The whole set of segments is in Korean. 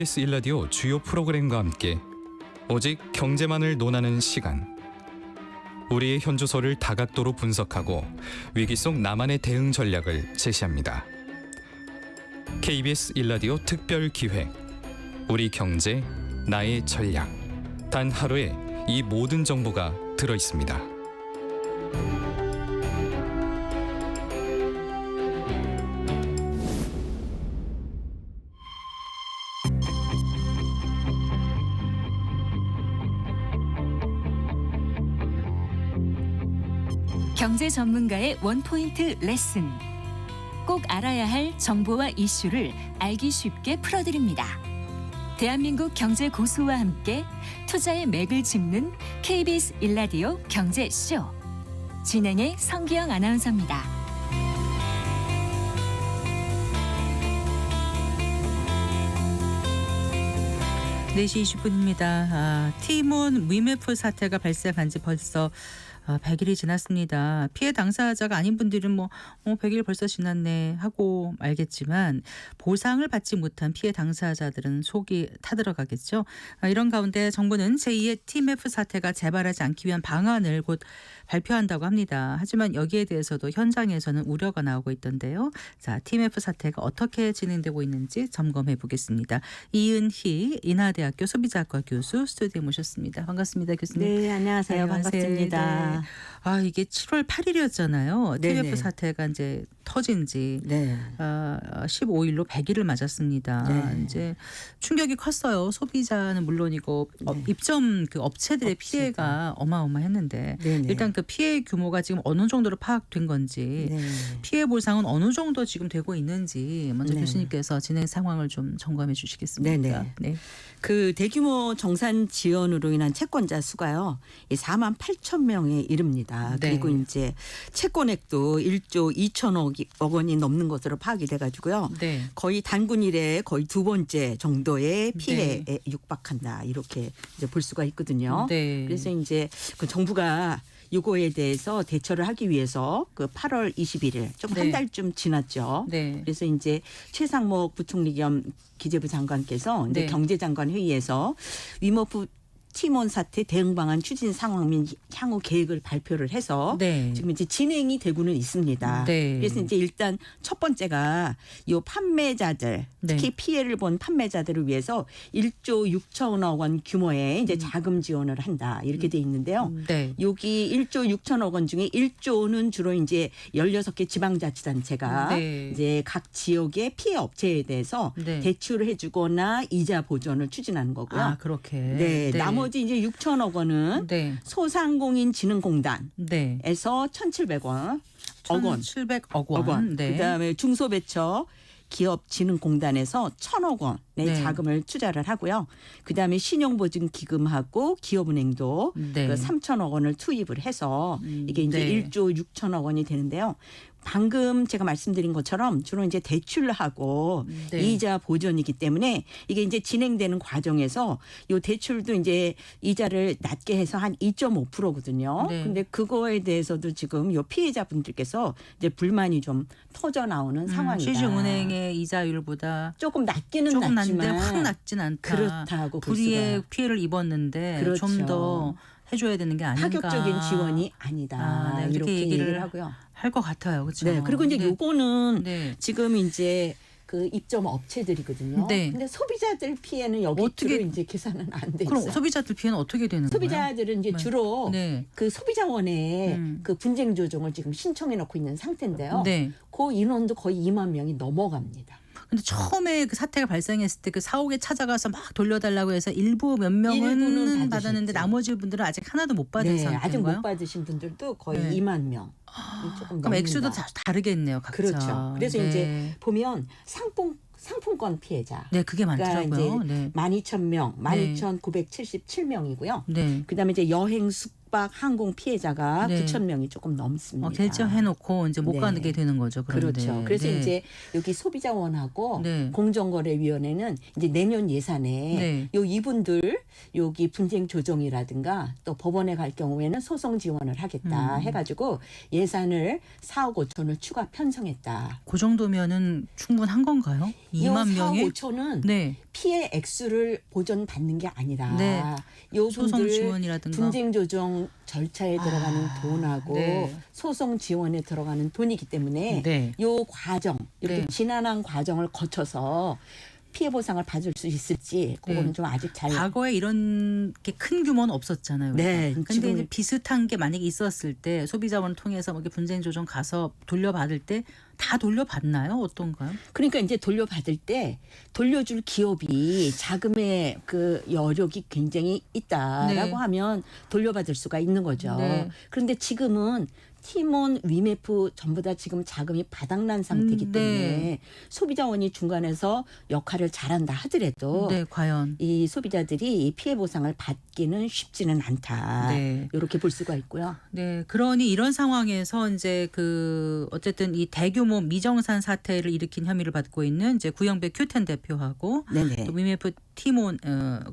KBS 1라디오 주요 프로그램과 함께 오직 경제만을 논하는 시간. 우리의 현주소를 다각도로 분석하고 위기 속 나만의 대응 전략을 제시합니다. KBS 1라디오 특별 기획. 우리 경제, 나의 전략. 단 하루에 이 모든 정보가 들어 있습니다. 경제 전문가의 원포인트 레슨. 꼭 알아야 할 정보와 이슈를 알기 쉽게 풀어드립니다. 대한민국 경제 고수와 함께 투자의 맥을 짚는 KBS 1라디오 경제쇼. 진행의 성기영 아나운서입니다. (4시 20분입니다) 티몬 위메프 사태가 발생한 지 벌써 100일이 지났습니다. 피해 당사자가 아닌 분들은 100일 벌써 지났네 하고 말겠지만 보상을 받지 못한 피해 당사자들은 속이 타들어가겠죠. 이런 가운데 정부는 제2의 TMF 사태가 재발하지 않기 위한 방안을 곧 발표한다고 합니다. 하지만 여기에 대해서도 현장에서는 우려가 나오고 있던데요. 자, TMF 사태가 어떻게 진행되고 있는지 점검해 보겠습니다. 이은희 인하대학교 소비자학과 교수 스튜디오에 모셨습니다. 반갑습니다, 교수님. 네, 안녕하세요. 반갑습니다. 네. 이게 7월 8일이었잖아요. 네네. TMF 사태가 이제 터진 지 네. 15일로 100일을 맞았습니다. 네. 이제 충격이 컸어요. 소비자는 물론이고 네. 입점 그 업체들의 피해가 어마어마했는데 네네. 일단 그 피해 규모가 지금 어느 정도로 파악된 건지 네. 피해 보상은 어느 정도 지금 되고 있는지 먼저 네. 교수님께서 진행 상황을 좀 점검해 주시겠습니까? 네네. 네. 그 대규모 정산 지연으로 인한 채권자 수가요. 4만 8천 명에 이릅니다. 네. 그리고 이제 채권액도 1조 2천억 원이 넘는 것으로 파악이 돼가지고요. 네. 거의 단군 이래 거의 두 번째 정도의 피해에 네. 육박한다. 이렇게 이제 볼 수가 있거든요. 네. 그래서 이제 그 정부가 이거에 대해서 대처를 하기 위해서 그 8월 21일 좀 한 네. 달쯤 지났죠. 네. 그래서 이제 최상목 부총리 겸 기재부 장관께서 이제 네. 경제장관 회의에서 위모프 티몬 사태 대응 방안 추진 상황 및 향후 계획을 발표를 해서 네. 지금 이제 진행이 되고는 있습니다. 네. 그래서 이제 일단 첫 번째가 요 판매자들 네. 특히 피해를 본 판매자들을 위해서 1조 6천억 원 규모의 이제 자금 지원을 한다 이렇게 돼 있는데요. 네. 여기 1조 6천억 원 중에 1조는 주로 이제 16개 지방자치단체가 네. 이제 각 지역의 피해 업체에 대해서 네. 대출을 해주거나 이자 보전을 추진하는 거고요. 그렇게. 네, 나머지 이제 6천억 원은 네. 소상공인진흥공단에서 네. 1,700원, 억 원, 1,700억 억 원. 네. 그다음에 중소벤처 기업진흥공단에서 1,000억 원의 네. 자금을 투자를 하고요. 그다음에 신용보증기금하고 기업은행도 네. 그 3,000억 원을 투입을 해서 이게 이제 네. 1조 6천억 원이 되는데요. 방금 제가 말씀드린 것처럼 주로 이제 대출하고 네. 이자 보전이기 때문에 이게 이제 진행되는 과정에서 요 대출도 이제 이자를 낮게 해서 한 2.5%거든요. 네. 근데 그거에 대해서도 지금 요 피해자분들께서 이제 불만이 좀 터져 나오는 상황이다. 시중은행의 이자율보다 조금 낮기는 조금 낮는데 낮지만 확 낮진 않다. 그렇다고 볼 불이의 수가. 피해를 입었는데 그렇죠. 좀 더 해줘야 되는 게 아닌가. 파격적인 지원이 아니다. 네, 이렇게 얘기를 하고요. 할 것 같아요. 그렇죠. 네. 그리고 이제 요거는 네. 지금 이제 그 입점 업체들이거든요. 네. 근데 소비자들 피해는 여기 어떻게- 주로 이제 계산은 안 돼 그럼 있어요. 소비자들 피해는 어떻게 되는 거예요? 소비자들은 이제 네. 주로 네. 그 소비자원에 그 분쟁 조정을 지금 신청해 놓고 있는 상태인데요. 네. 그 인원도 거의 2만 명이 넘어갑니다. 근데 처음에 그 사태가 발생했을 때 그 사옥에 찾아가서 막 돌려달라고 해서 일부 몇 명은 일부는 받았는데 받으셨죠. 나머지 분들은 아직 하나도 못 받은 네, 아직 상태인가요? 못 받으신 분들도 거의 네. 2만 명. 조금 그럼 액수도 넘는다. 다르겠네요. 각자. 그렇죠. 그래서 네. 이제 보면 상품권 피해자. 네, 그게 많더라고요. 그러니까 이제 네. 12,000명, 네. 12,977명이고요. 네. 그다음에 이제 여행 숙박 항공 피해자가 네. 9,000명이 조금 넘습니다. 결정해놓고 이제 못 네. 가게 되는 거죠. 그런데. 그렇죠. 그래서 네. 이제 여기 소비자원하고 네. 공정거래위원회는 이제 내년 예산에 네. 요 이분들 여기 분쟁 조정이라든가 또 법원에 갈 경우에는 소송 지원을 하겠다 해가지고 예산을 4억 5천을 추가 편성했다. 그 정도면은 충분한 건가요? 2만 이 4억 명이? 5천은 네. 피해 액수를 보전받는 게 아니라 네. 소송 요분들 지원이라든가. 분쟁 조정 절차에 들어가는 돈하고 네. 소송 지원에 들어가는 돈이기 때문에 네. 요 과정 이렇게 네. 지난한 과정을 거쳐서 피해 보상을 받을 수 있을지 그거는 네. 좀 아직 잘 과거에 이런 게 큰 규모는 없었잖아요. 네, 근데 지금- 이제 비슷한 게 만약에 있었을 때 소비자원을 통해서 뭐 이렇게 분쟁 조정 가서 돌려받을 때 다 돌려받나요? 어떤가요? 그러니까 이제 돌려받을 때 돌려줄 기업이 자금의 그 여력이 굉장히 있다라고 네. 하면 돌려받을 수가 있는 거죠. 네. 그런데 지금은 티몬, 위메프 전부 다 지금 자금이 바닥난 상태이기 네. 때문에 소비자원이 중간에서 역할을 잘한다 하더라도 네, 과연. 이 소비자들이 이 피해 보상을 받기는 쉽지는 않다. 네. 이렇게 볼 수가 있고요. 네, 그러니 이런 상황에서 이제 그 어쨌든 이 대규모 미정산 사태를 일으킨 혐의를 받고 있는 이제 구영배 큐텐 대표하고 네네. 또 위메프 티몬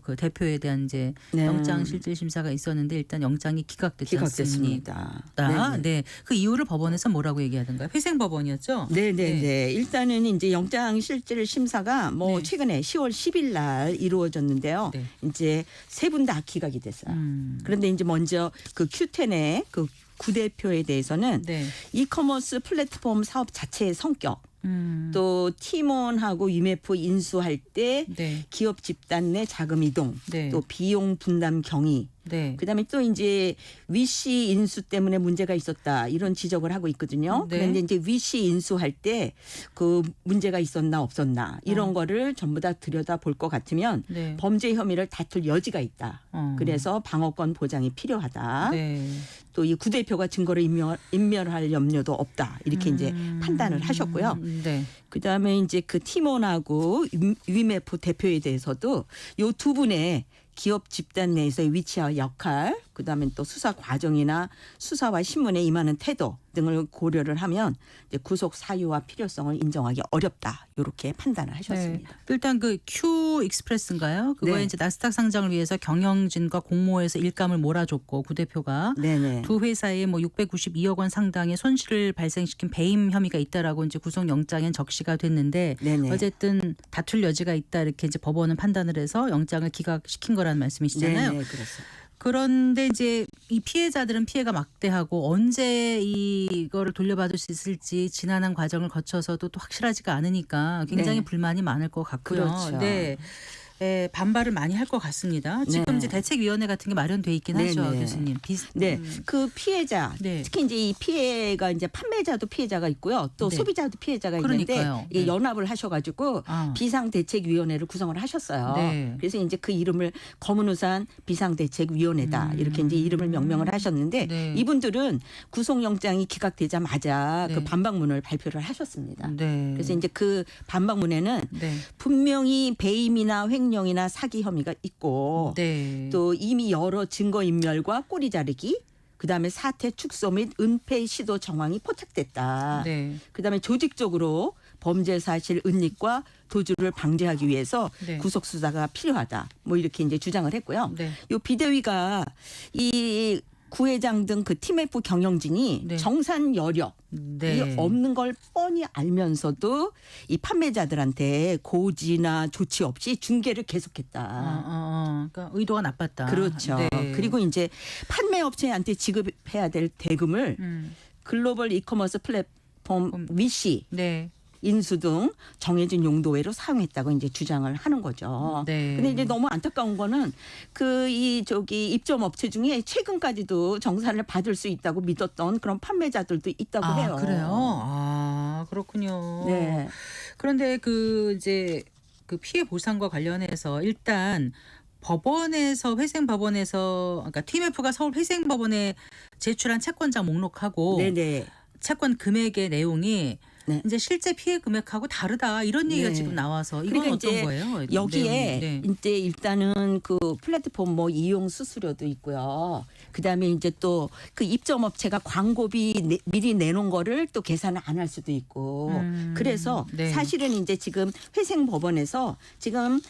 그 대표에 대한 이제 네. 영장 실질 심사가 있었는데 일단 영장이 기각됐지 않습니까? 기각됐습니다. 네. 그 이유를 법원에서 뭐라고 얘기하던가요? 회생 법원이었죠? 네네네. 일단은 이제 영장 실질 심사가 뭐 네. 최근에 10월 10일 날 이루어졌는데요. 네. 이제 세 분 다 기각이 됐어요. 그런데 이제 먼저 그 큐텐의 그 구대표에 대해서는 네. 이커머스 플랫폼 사업 자체의 성격 음. 또 팀원하고 위메프 인수할 때 네. 기업 집단 내 자금 이동 네. 또 비용 분담 경위 네. 그다음에 또 이제 위씨 인수 때문에 문제가 있었다 이런 지적을 하고 있거든요. 네. 그런데 이제 위씨 인수할 때 그 문제가 있었나 없었나 이런 거를 전부 다 들여다 볼 것 같으면 네. 범죄 혐의를 다툴 여지가 있다. 그래서 방어권 보장이 필요하다. 네. 또 이 구대표가 증거를 인멸할 염려도 없다. 이렇게 이제 판단을 하셨고요. 네. 그다음에 이제 그 티몬하고 위메프 대표에 대해서도 요 두 분의 기업 집단 내에서의 위치와 역할, 그다음에 또 수사 과정이나 수사와 신문에 임하는 태도 등을 고려를 하면 이제 구속 사유와 필요성을 인정하기 어렵다. 이렇게 판단을 하셨습니다. 네. 일단 그 Q 익스프레스인가요? 그거에 네. 이제 나스닥 상장을 위해서 경영진과 공모해서 일감을 몰아줬고 구 대표가 네네. 두 회사에 뭐 692억 원 상당의 손실을 발생시킨 배임 혐의가 있다라고 이제 구속영장엔 적시가 됐는데 네네. 어쨌든 다툴 여지가 있다 이렇게 이제 법원은 판단을 해서 영장을 기각시킨 거라는 말씀이시잖아요. 네네, 그렇습니다. 그런데 이제 이 피해자들은 피해가 막대하고 언제 이거를 돌려받을 수 있을지 지난한 과정을 거쳐서도 또 확실하지가 않으니까 굉장히 네. 불만이 많을 것 같고요. 그렇죠. 네. 네, 반발을 많이 할 것 같습니다. 지금 네. 이제 대책위원회 같은 게 마련돼 있긴 하죠, 네네. 교수님. 네, 그 피해자 네. 특히 이제 이 피해가 이제 판매자도 피해자가 있고요, 또 네. 소비자도 피해자가 그러니까요. 있는데 이게 네. 연합을 하셔가지고 아. 비상대책위원회를 구성을 하셨어요. 네. 그래서 이제 그 이름을 검은우산 비상대책위원회다 이렇게 이제 이름을 명명을 하셨는데 네. 이분들은 구속영장이 기각되자마자 네. 그 반박문을 발표를 하셨습니다. 네. 그래서 이제 그 반박문에는 네. 분명히 배임이나 횡령이나 사기 혐의가 있고 네. 또 이미 여러 증거 인멸과 꼬리 자르기 그다음에 사태 축소 및 은폐 시도 정황이 포착됐다. 네. 그다음에 조직적으로 범죄 사실 은닉과 도주를 방지하기 위해서 네. 구속 수사가 필요하다. 뭐 이렇게 이제 주장을 했고요. 네. 요 비대위가 이 구회장 등 그 팀F 경영진이 네. 정산 여력 네. 이 없는 걸 뻔히 알면서도 이 판매자들한테 고지나 조치 없이 중개를 계속했다. 그러니까 의도가 나빴다. 그렇죠. 네. 그리고 이제 판매 업체한테 지급해야 될 대금을 글로벌 이커머스 플랫폼 위시 네. 인수 등 정해진 용도 외로 사용했다고 이제 주장을 하는 거죠. 네. 근데 이제 너무 안타까운 거는 그 이 저기 입점 업체 중에 최근까지도 정산을 받을 수 있다고 믿었던 그런 판매자들도 있다고 해요. 그래요? 아, 그렇군요. 네. 그런데 그 이제 그 피해 보상과 관련해서 일단 법원에서 회생 법원에서 그러니까 TMF가 서울 회생 법원에 제출한 채권자 목록하고 네네. 채권 금액의 내용이 네. 이제 실제 피해 금액하고 다르다 이런 얘기가 네. 지금 나와서 이건 그러니까 어떤 이제 거예요? 여기에 네. 이제 일단은 그 플랫폼 뭐 이용 수수료도 있고요. 그다음에 이제 또 그 입점 업체가 광고비 미리 내놓은 거를 또 계산을 안 할 수도 있고. 그래서 네. 사실은 이제 지금 회생 법원에서 지금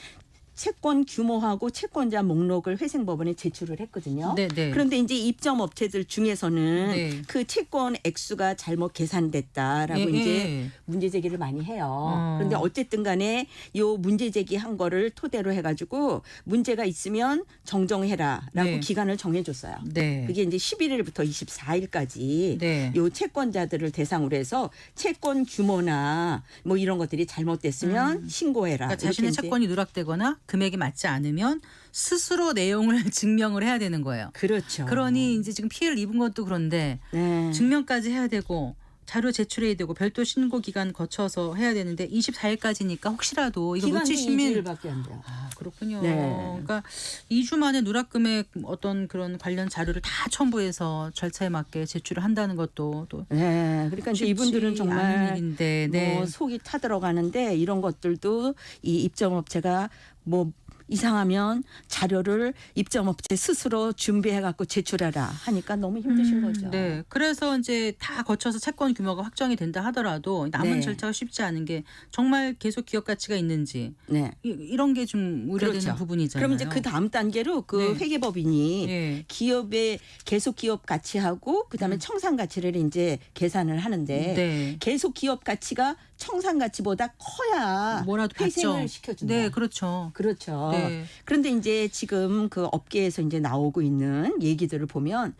채권 규모하고 채권자 목록을 회생법원에 제출을 했거든요. 네, 네. 그런데 이제 입점 업체들 중에서는 네. 그 채권 액수가 잘못 계산됐다라고 예, 이제 예. 문제 제기를 많이 해요. 그런데 어쨌든 간에 요 문제 제기한 거를 토대로 해가지고 문제가 있으면 정정해라라고 네. 기간을 정해줬어요. 네. 그게 이제 11일부터 24일까지 네. 요 채권자들을 대상으로 해서 채권 규모나 뭐 이런 것들이 잘못됐으면 신고해라. 그러니까 자신의 이렇게 이제 채권이 누락되거나 금액이 맞지 않으면 스스로 내용을 증명을 해야 되는 거예요. 그렇죠. 그러니 이제 지금 피해를 입은 것도 그런데 네. 증명까지 해야 되고 자료 제출해야 되고 별도 신고 기간 거쳐서 해야 되는데 24일까지니까 혹시라도 이거 기간이 놓치시면 2주일밖에 안 돼요. 아, 그렇군요. 네. 그러니까 2주 만에 누락금액 어떤 그런 관련 자료를 다 첨부해서 절차에 맞게 제출을 한다는 것도 또 네, 그러니까 이제 쉽지 이분들은 않은 정말 일인데, 네. 뭐 속이 타들어가는데 이런 것들도 이 입점업체가 뭐 이상하면 자료를 입점업체 스스로 준비해 갖고 제출하라 하니까 너무 힘드신 거죠. 네. 그래서 이제 다 거쳐서 채권 규모가 확정이 된다 하더라도 남은 네. 절차가 쉽지 않은 게 정말 계속 기업 가치가 있는지 네. 이런 게 좀 우려되는 그렇죠. 부분이잖아요. 그럼 이제 그 다음 단계로 그 네. 회계법인이 네. 기업의 계속 기업 가치하고 그다음에 청산 가치를 이제 계산을 하는데 네. 계속 기업 가치가 청산 가치보다 커야 뭐라도 받죠. 회생을 시켜준다. 네, 그렇죠. 그렇죠. 네. 그런데 이제 지금 그 업계에서 이제 나오고 있는 얘기들을 보면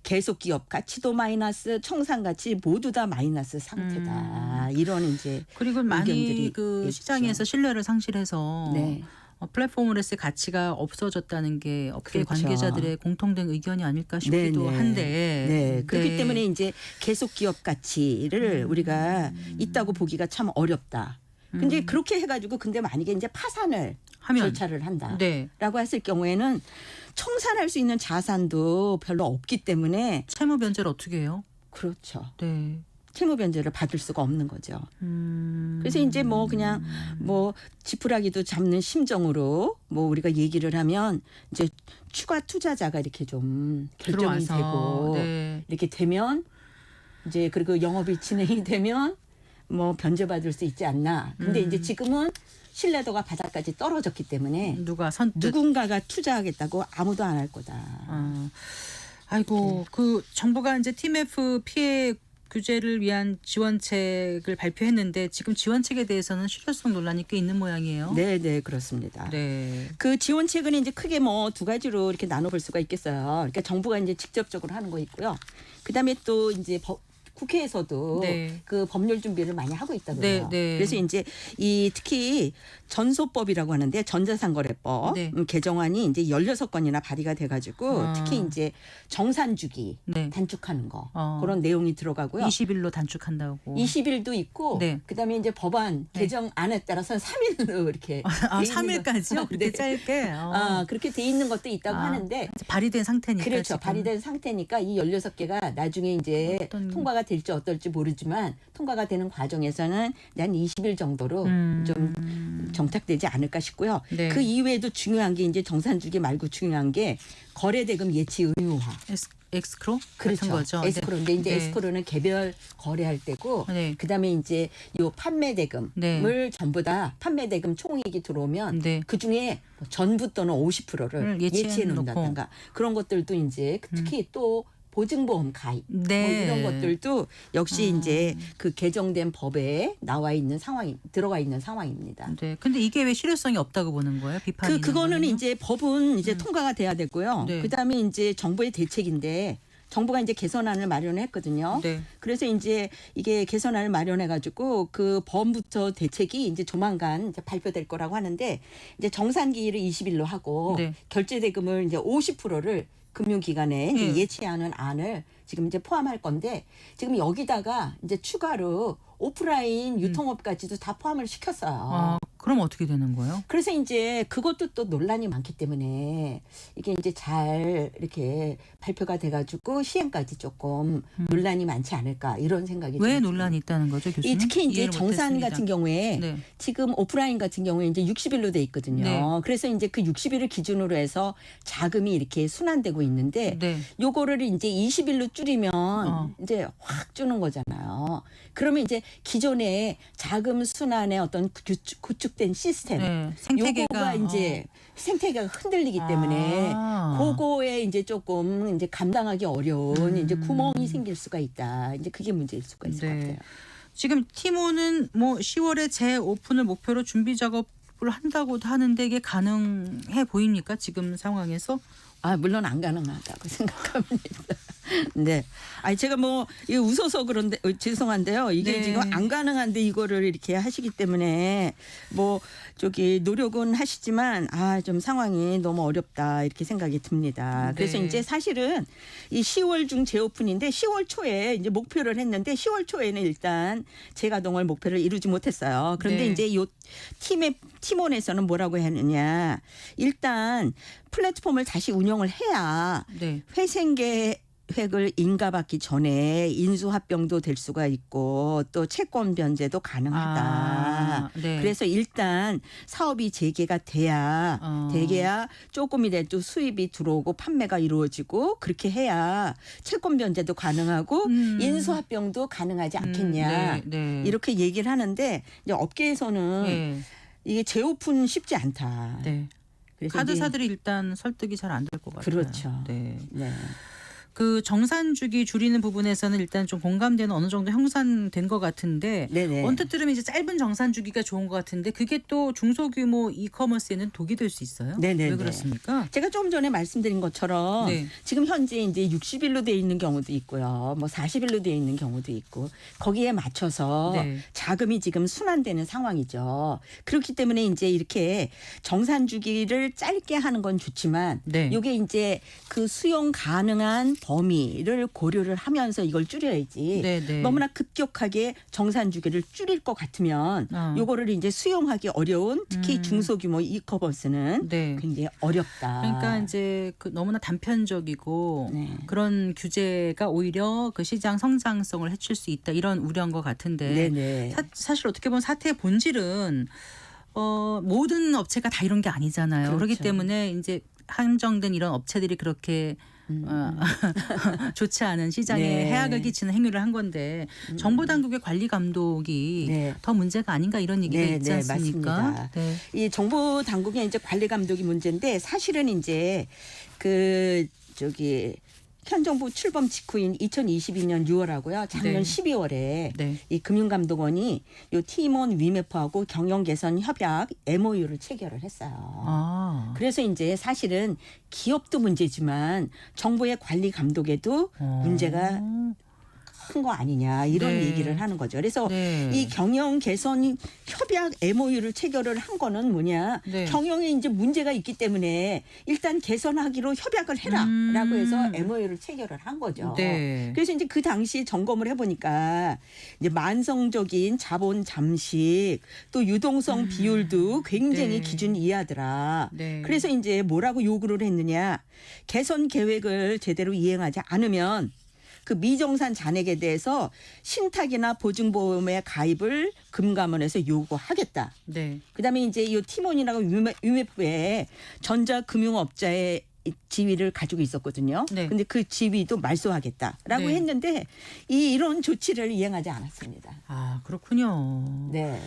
계속 기업 가치도 마이너스, 청산 가치 모두 다 마이너스 상태다. 이런 이제 그리고 많이 의견들이 그 있죠. 시장에서 신뢰를 상실해서 네. 플랫폼으로서의 가치가 없어졌다는 게 업계 그렇죠. 관계자들의 공통된 의견이 아닐까 싶기도 네. 한데. 네. 그렇기 네. 때문에 이제 계속 기업 가치를 우리가 있다고 보기가 참 어렵다. 근데 그렇게 해가지고 근데 만약에 이제 파산을 하면 절차를 한다라고 네. 했을 경우에는 청산할 수 있는 자산도 별로 없기 때문에 채무 변제를 어떻게 해요? 그렇죠. 네. 채무 변제를 받을 수가 없는 거죠. 그래서 이제 뭐 그냥 뭐 지푸라기도 잡는 심정으로 뭐 우리가 얘기를 하면 이제 추가 투자자가 이렇게 좀 결정이 들어와서, 되고 네. 이렇게 되면 이제 그리고 영업이 진행이 되면 뭐 변제받을 수 있지 않나. 근데 이제 지금은 신뢰도가 바닥까지 떨어졌기 때문에 누가 선뜻 누군가가 투자하겠다고 아무도 안 할 거다. 아이고 그 정부가 이제 TMF 피해 규제를 위한 지원책을 발표했는데 지금 지원책에 대해서는 실효성 논란이 꽤 있는 모양이에요. 네, 네, 그렇습니다. 네. 그 지원책은 이제 크게 뭐 두 가지로 이렇게 나눠볼 수가 있겠어요. 그러니까 정부가 이제 직접적으로 하는 거 있고요. 그다음에 또 이제 국회에서도 네. 그 법률 준비를 많이 하고 있다고요. 네, 네. 그래서 이제 이 특히 전소법이라고 하는데 전자상거래법 네. 개정안이 이제 16건이나 발의가 돼가지고 아. 특히 이제 정산주기 네. 단축하는 거 어. 그런 내용이 들어가고요. 20일로 단축한다고. 20일도 있고 네. 그다음에 이제 법안 네. 개정안에 따라서는 3일로 이렇게 아, 돼 있는 3일까지요? 거. 그렇게 네. 짧게? 아, 그렇게 돼 있는 것도 있다고 하는데 발의된 상태니까. 그렇죠. 지금. 발의된 상태니까 이 16개가 나중에 이제 어떤- 통과가 될지 어떨지 모르지만 통과가 되는 과정에서는 한 20일 정도로 좀 정착되지 않을까 싶고요. 네. 그 이외에도 중요한 게 이제 정산주기 말고 중요한 게 거래대금 예치 의무화. 엑스크로 그렇죠. 같은 거죠. 에스크로인데 이제 네. 에스크로는 개별 거래할 때고 네. 그다음에 이제 요 판매 대금을 네. 전부 다 판매 대금 총액이 들어오면 네. 그 중에 전부 또는 50%를 예치해 예치해 놓고. 놓는다든가 그런 것들도 이제 특히 또 보증보험 가입 네. 뭐 이런 것들도 역시 아. 이제 그 개정된 법에 나와 있는 상황이 들어가 있는 상황입니다. 네. 근데 이게 왜 실효성이 없다고 보는 거예요? 비판이. 그거는 있는 거는요? 이제 법은 이제 통과가 돼야 되고요. 네. 그다음에 이제 정부의 대책인데 정부가 이제 개선안을 마련했거든요. 네. 그래서 이제 이게 개선안을 마련해 가지고 그 법부터 대책이 이제 조만간 이제 발표될 거라고 하는데 이제 정산기일을 20일로 하고 네. 결제 대금을 이제 50%를 금융기관에 이제 네. 예치하는 안을 지금 이제 포함할 건데 지금 여기다가 이제 추가로 오프라인 유통업까지도 다 포함을 시켰어요. 그럼 어떻게 되는 거예요? 그래서 이제 그것도 또 논란이 많기 때문에 이게 이제 잘 이렇게 발표가 돼가지고 시행까지 조금 논란이 많지 않을까 이런 생각이 왜 듭니다. 논란이 있다는 거죠, 교수님? 특히 이제 이해를 정산 못했습니다. 같은 경우에 네. 지금 오프라인 같은 경우에 이제 60일로 돼 있거든요. 네. 그래서 이제 그 60일을 기준으로 해서 자금이 이렇게 순환되고 있는데 네. 요거를 이제 20일로 줄이면 이제 확 주는 거잖아요. 그러면 이제 기존에 자금 순환의 어떤 구축 잘못된 시스템. 네. 생태계가 요거가 이제 생태계가 흔들리기 때문에 그거에 이제 조금 이제 감당하기 어려운 이제 구멍이 생길 수가 있다. 이제 그게 문제일 수가 있을 것 네. 같아요. 지금 티몬은 뭐 10월에 재오픈을 목표로 준비 작업을 한다고도 하는데 이게 가능해 보입니까? 지금 상황에서? 아, 물론 안 가능하다고 생각합니다. 네. 아니 제가 뭐 이거 웃어서 그런데 죄송한데요. 이게 네. 지금 안 가능한데 이거를 이렇게 하시기 때문에 뭐 저기 노력은 하시지만 아, 좀 상황이 너무 어렵다 이렇게 생각이 듭니다. 그래서 네. 이제 사실은 이 10월 중 재오픈인데 10월 초에 이제 목표를 했는데 10월 초에는 일단 재가동을 목표를 이루지 못했어요. 그런데 네. 이제 요 팀원에서는 뭐라고 했느냐. 일단 플랫폼을 다시 운영을 해야 네. 회생계획을 인가받기 전에 인수합병도 될 수가 있고 또 채권 변제도 가능하다. 네. 그래서 일단 사업이 재개가 돼야 조금이라도 수입이 들어오고 판매가 이루어지고 그렇게 해야 채권 변제도 가능하고 인수합병도 가능하지 않겠냐. 네. 네. 이렇게 얘기를 하는데 이제 업계에서는 네. 이게 재오픈 쉽지 않다. 네. 그래서 카드사들이 일단 설득이 잘 안 될 것 같아요. 그렇죠. 네. 네. 그 정산주기 줄이는 부분에서는 일단 좀 공감대는 어느 정도 형성된 것 같은데 네네. 언뜻 들으면 이제 짧은 정산주기가 좋은 것 같은데 그게 또 중소규모 이커머스에는 독이 될 수 있어요? 네네네. 왜 그렇습니까? 제가 조금 전에 말씀드린 것처럼 네. 지금 현재 이제 60일로 돼 있는 경우도 있고요. 뭐 40일로 돼 있는 경우도 있고 거기에 맞춰서 네. 자금이 지금 순환되는 상황이죠. 그렇기 때문에 이제 이렇게 정산 주기를 짧게 하는 건 좋지만 네. 이게 이제 그 수용 가능한 범위를 고려를 하면서 이걸 줄여야지. 네네. 너무나 급격하게 정산 주기를 줄일 것 같으면 요거를 이제 수용하기 어려운 특히 중소규모 이커머스는 네. 굉장히 어렵다. 그러니까 이제 그 너무나 단편적이고 네. 그런 규제가 오히려 그 시장 성장성을 해칠 수 있다 이런 우려인 것 같은데 네네. 사실 어떻게 보면 사태의 본질은 모든 업체가 다 이런 게 아니잖아요. 그렇죠. 그렇기 때문에 이제 한정된 이런 업체들이 그렇게 좋지 않은 시장에 네. 해악을 끼치는 행위를 한 건데 정부 당국의 관리 감독이 네. 더 문제가 아닌가 이런 얘기가 네, 있지 네, 않습니까? 맞습니다. 네. 이 정부 당국의 이제 관리 감독이 문제인데 사실은 이제 그 저기 현 정부 출범 직후인 2022년 6월하고요. 작년 네. 12월에 네. 이 금융감독원이 요 티몬 위메프하고 경영 개선 협약 MOU를 체결을 했어요. 아. 그래서 이제 사실은 기업도 문제지만 정부의 관리 감독에도 문제가 큰 거 아니냐 이런 네. 얘기를 하는 거죠. 그래서 네. 이 경영 개선 협약 MOU를 체결을 한 거는 뭐냐. 네. 경영에 이제 문제가 있기 때문에 일단 개선하기로 협약을 해라라고 해서 MOU를 체결을 한 거죠. 네. 그래서 이제 그 당시 점검을 해보니까 이제 만성적인 자본 잠식 또 유동성 비율도 굉장히 네. 기준 이하더라. 네. 그래서 이제 뭐라고 요구를 했느냐. 개선 계획을 제대로 이행하지 않으면 그 미정산 잔액에 대해서 신탁이나 보증보험의 가입을 금감원에서 요구하겠다. 네. 그다음에 이제 이 티몬이라고 위메프에 전자금융업자의 지위를 가지고 있었거든요. 네. 근데 그 지위도 말소하겠다라고 네. 했는데 이런 조치를 이행하지 않았습니다. 아 그렇군요. 네.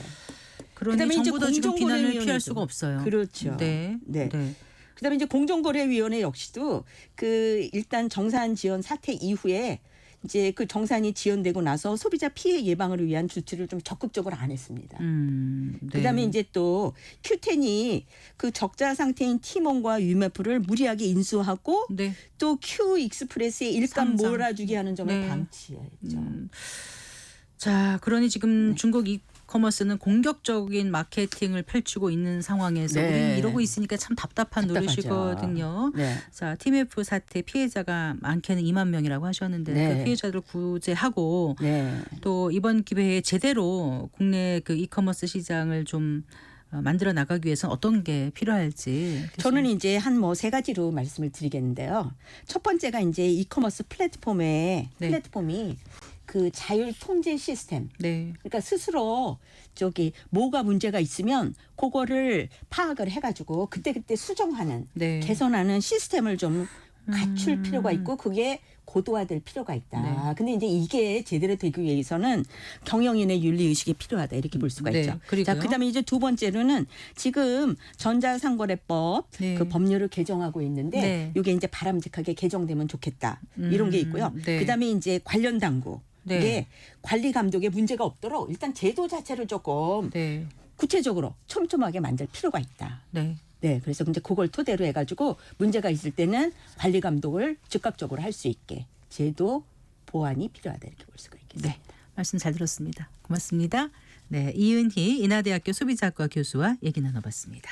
그러니 그다음에 이제 정부도 지금 비난을 공정거래위원회도- 피할 수가 없어요. 그렇죠. 네. 네. 네. 그다음에 이제 공정거래위원회 역시도 그 일단 정산 지연 사태 이후에 이제 그 정산이 지연되고 나서 소비자 피해 예방을 위한 조치를 좀 적극적으로 안 했습니다. 네. 그다음에 이제 또 Q10이 그 적자 상태인 티몬과 위메프를 무리하게 인수하고 네. 또 Q 익스프레스의 일감 상장. 몰아주게 하는 점을 네. 방치했죠. 자, 그러니 지금 네. 중국 이커머스는 공격적인 마케팅을 펼치고 있는 상황에서 네. 우리 이러고 있으니까 참 답답한 답답하죠. 노릇이거든요. 네. 자, TMF 사태 피해자가 많게는 2만 명이라고 하셨는데 네. 그 피해자들 구제하고 네. 또 이번 기회에 제대로 국내 그 이커머스 시장을 좀 만들어 나가기 위해서는 어떤 게 필요할지. 저는 이제 한 뭐 세 가지로 말씀을 드리겠는데요. 첫 번째가 이제 이커머스 플랫폼이 그 자율 통제 시스템. 네. 그러니까 스스로 저기 뭐가 문제가 있으면 그거를 파악을 해가지고 그때그때 수정하는 네. 개선하는 시스템을 좀 갖출 필요가 있고 그게 고도화될 필요가 있다. 네. 근데 이제 이게 제대로 되기 위해서는 경영인의 윤리 의식이 필요하다 이렇게 볼 수가 네, 있죠. 그리고요? 자, 그다음에 이제 두 번째로는 지금 전자상거래법 네. 그 법률을 개정하고 있는데 네. 이게 이제 바람직하게 개정되면 좋겠다 이런 게 있고요. 네. 그다음에 이제 관련 당국에 네. 관리 감독에 문제가 없도록 일단 제도 자체를 조금 네. 구체적으로 촘촘하게 만들 필요가 있다. 네. 네, 그래서 이제 그걸 토대로 해가지고 문제가 있을 때는 관리 감독을 즉각적으로 할 수 있게 제도 보완이 필요하다 이렇게 볼 수가 있겠습니다. 네. 말씀 잘 들었습니다. 고맙습니다. 네, 이은희 인하대학교 소비자학과 교수와 얘기 나눠봤습니다.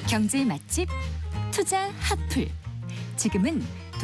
경제 맛집 투자 핫플. 지금은